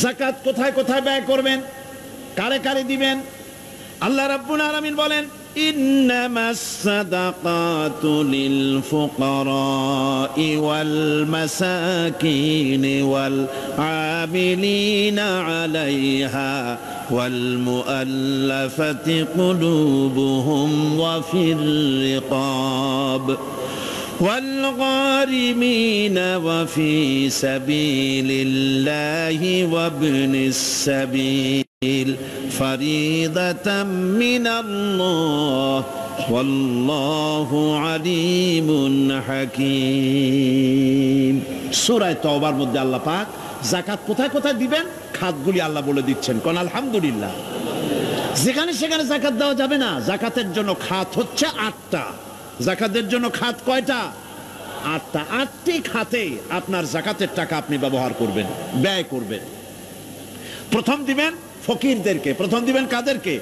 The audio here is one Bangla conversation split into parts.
যাকাত কোথায় কোথায় ব্যয় করবেন, কারে কারে দিবেন? আল্লাহ রাব্বুল আলামিন বলেন, ইন্নামাস সাদাকাতু লিল ফুকারাই ওয়াল মাসাকিন ওয়াল আমিলিনা আলাইহা ওয়াল মুআল্লাফাতি কুলুবুহুম ওয়া ফির রিকাব والغارمين وفي سبيل الله وابن السبيل فريضة من الله والله عليم حكيم। সূরা তাওবার মধ্যে আল্লাহ পাক যাকাত কোথায় কোথায় দিবেন খাতগুলি আল্লাহ বলে দিচ্ছেন। কোন আলহামদুলিল্লাহ। যেখানে সেখানে যাকাত দেওয়া যাবে না। যাকাতের জন্য খাত হচ্ছে 8টা। যাকাতের জন্য খাত কয়টা? 8টা। 8টি খাতে আপনার যাকাতের টাকা আপনি ব্যবহার করবেন, ব্যয় করবেন। প্রথম দিবেন ফকিরদেরকে। প্রথম দিবেন কাদেরকে?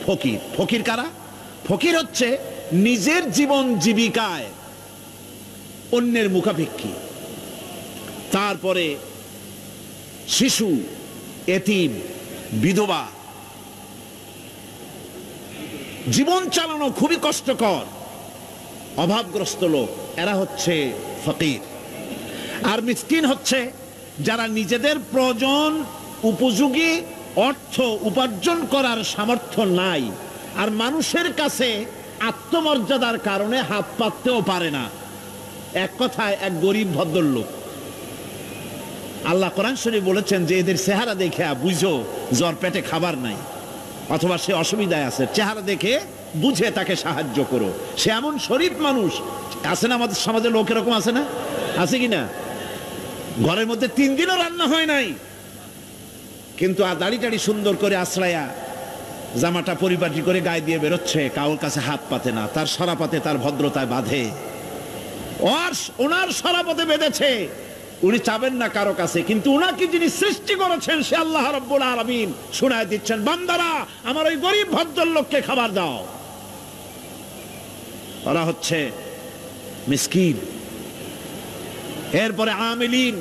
ফকির। ফকির কারা? ফকির হচ্ছে নিজের জীবন জীবিকায় অন্যের মুখাপেক্ষী। তারপরে শিশু, এতিম, বিধবা, জীবন চালানো খুবই কষ্টকর, অভাবগ্রস্ত লোক, এরা হচ্ছে ফকির। আর মিসকিন হচ্ছে যারা নিজেদের প্রয়োজন উপযোগী অর্থ উপার্জন করার সামর্থ্য নাই, আর মানুষের কাছে আত্মমর্যাদার কারণে হাত পাততেও পারে না। এক কথায় এক গরিব ভদ্রলোক। আল্লাহ কোরআন শরীফ বলেছেন যে এদের চেহারা দেখে বুঝো জ্বর পেটে খাবার নাই, অথবা সে অসুবিধায় আছে, চেহারা দেখে বুঝে তাকে সাহায্য করো। সে এমন শরীফ মানুষ আছে না আমাদের সমাজে? লোক এরকম আছে না? আছে কিনা? ঘরের মধ্যে 3 দিনও রান্না হয় নাই, কিন্তু দাড়ি টাড়ি সুন্দর করে আশ্রয়া, জামাটা পরিপাটি করে গায়ে দিয়ে বেরোচ্ছে, কাউর কাছে হাত পাতে না, তার সরাপাতে তার ভদ্রতায় বাঁধে। ওনার সরাপথে বেঁধেছে, উনি চাবেন না কারো কাছে, কিন্তু উনাকে যিনি সৃষ্টি করেছেন সে আল্লাহ রাব্বুল আলামিন শোনায় দিচ্ছেন, বান্দারা আমার ওই গরিব ভদ্রলোককে খাবার দাও। ওরা হচ্ছে মিসকিন। এরপরে আমিলিন,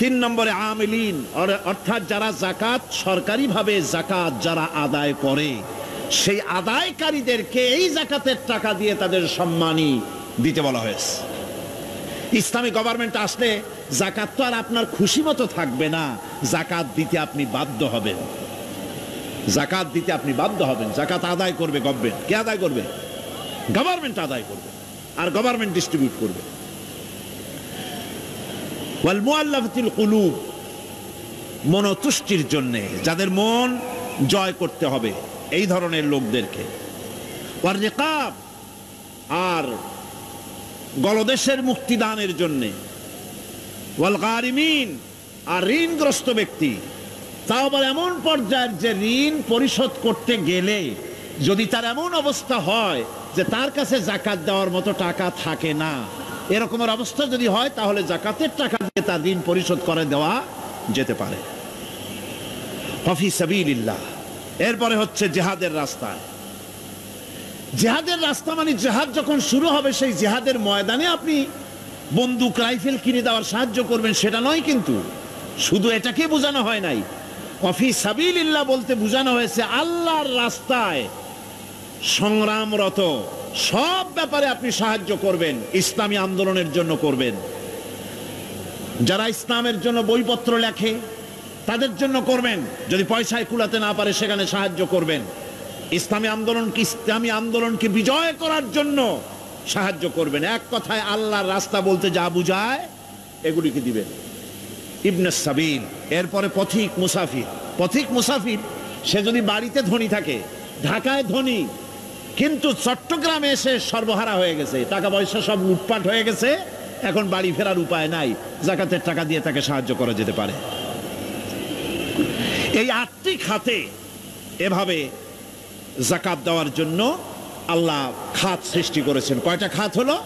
3 নম্বরে আমিলিন, অর্থাৎ যারা যাকাত সরকারিভাবে যাকাত যারা আদায় করে, সেই আদায়কারীদেরকে এই যাকাতের টাকা দিয়ে তাদের সম্মানী দিতে বলা হয়েছে। ইসলামী গভর্নমেন্ট আসলে যাকাত তো আর আপনার খুশি মতো থাকবে না, যাকাত দিতে আপনি বাধ্য হবেন। যাকাত দিতে আপনি বাধ্য হবেন। যাকাত আদায় করবে গভর্নমেন্ট। কে আদায় করবে? গভর্নমেন্ট আদায় করবে, আর গভর্নমেন্ট ডিস্ট্রিবিউট করবে। ওয়াল মুআল্লাফাতিল কুলুব, মনতুষ্টির জন্য, যাদের মন জয় করতে হবে এই ধরনের লোকদেরকে। ওয়ার রিকাব, আর গলদেশের মুক্তিদানের জন্য। ওয়াল গারিমিন, আর ঋণগ্রস্ত ব্যক্তি, তাও আবার এমন পর্যায়ের যে ঋণ পরিশোধ করতে গেলে যদি তার এমন অবস্থা হয় যে তার কাছে যাকাত দেওয়ার মতো টাকা থাকে না, এরকমের অবস্থা যদি হয় তাহলে যাকাতের টাকা দিয়ে তার ঋণ পরিশোধ করে দেওয়া যেতে পারে। ফি সাবিলিল্লাহ। এরপরে হচ্ছে জিহাদের রাস্তায়। জিহাদের রাস্তা মানে জিহাদ যখন শুরু হবে সেই জিহাদের ময়দানে আপনি বন্দুক রাইফেল কিনে দেওয়ার সাহায্য করবেন সেটা নয়, কিন্তু শুধু এটাকে বোঝানো হয় নাই। ফি সাবিলিল্লাহ বলতে বোঝানো হয়েছে আল্লাহর রাস্তায় সংগ্রামরত সব ব্যাপারে আপনি সাহায্য করবেন, ইসলামী আন্দোলনের জন্য করবেন। যারা ইসলামের জন্য বইপত্র লেখে তাদের জন্য করবেন, যদি পয়সায় কুলাতে না পারে সেখানে সাহায্য করবেন। ইসলামী আন্দোলনকে বিজয় করার জন্য সাহায্য করবেন। এক কথায় আল্লাহর রাস্তা বলতে যা বুঝায় এগুলিকে দিবেন। ইবনে সাবিল, এরপরে পথিক মুসাফির। পথিক মুসাফির সে যদি বাড়িতে ধনী থাকে, ঢাকায় ধনী, কিন্তু চট্টগ্রামে এসে সর্বহারা হয়ে গেছে, টাকা পয়সা সব লুটপাট হয়ে গেছে, এখন বাড়ি ফেরার উপায় নাই, যাকাতের টাকা দিয়ে তাকে সাহায্য করা যেতে পারে। এই 8টি খাতে এভাবে যাকাত দেওয়ার জন্য আল্লাহ খাত সৃষ্টি করেছেন। কয়টা খাত হলো?